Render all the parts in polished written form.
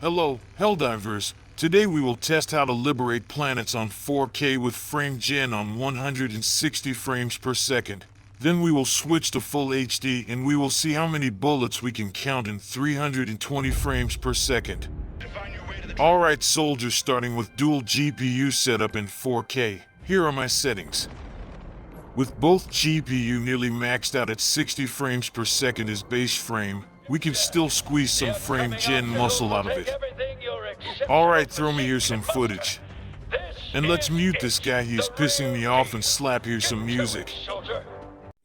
Hello, Helldivers. Today we will test how to liberate planets on 4K with frame gen on 160 frames per second. Then we will switch to full HD and we will see how many bullets we can count in 320 frames per second. Alright soldiers, starting with dual GPU setup in 4K. Here are my settings. With both GPU nearly maxed out at 60 frames per second as base frame, we can still squeeze some frame gen muscle out of it. Alright, throw me here some footage. And let's mute this guy, he's pissing me off, and slap here some music.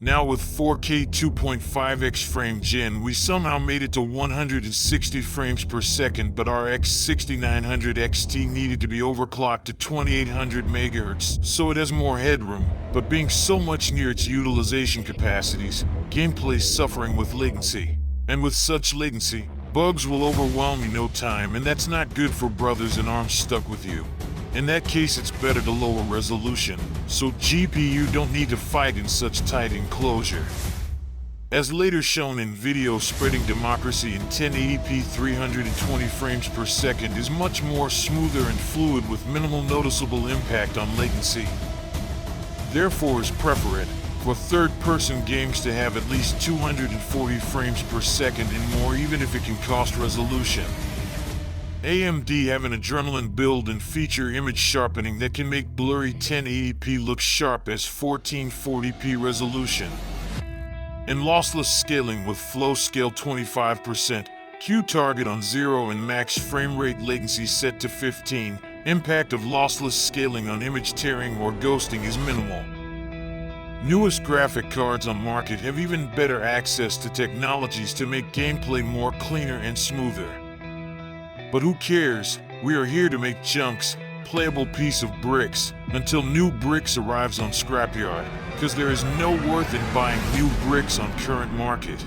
Now with 4K 2.5x frame gen, we somehow made it to 160 frames per second, but our X6900 XT needed to be overclocked to 2800 MHz, so it has more headroom, but being so much near its utilization capacities, gameplay's suffering with latency. And with such latency, bugs will overwhelm you no time, and that's not good for brothers in arms stuck with you. In that case, it's better to lower resolution, so GPU don't need to fight in such tight enclosure. As later shown in video, spreading democracy in 1080p 320 frames per second is much more smoother and fluid with minimal noticeable impact on latency. Therefore is preferred for third-person games to have at least 240 frames per second and more, even if it can cost resolution. AMD have an adrenaline build and feature image sharpening that can make blurry 1080p look sharp as 1440p resolution. And lossless scaling with flow scale 25%, Q target on 0 and max frame rate latency set to 15, impact of lossless scaling on image tearing or ghosting is minimal. Newest graphic cards on market have even better access to technologies to make gameplay more cleaner and smoother. But who cares? We are here to make chunks, playable piece of bricks, until new bricks arrives on Scrapyard, because there is no worth in buying new bricks on current market.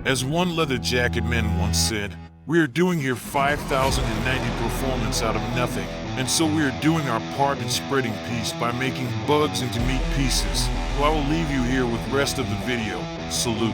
As one leather jacket man once said, we are doing here 5,090 performance out of nothing, and so we are doing our part in spreading peace by making bugs into meat pieces. So I will leave you here with the rest of the video. Salute.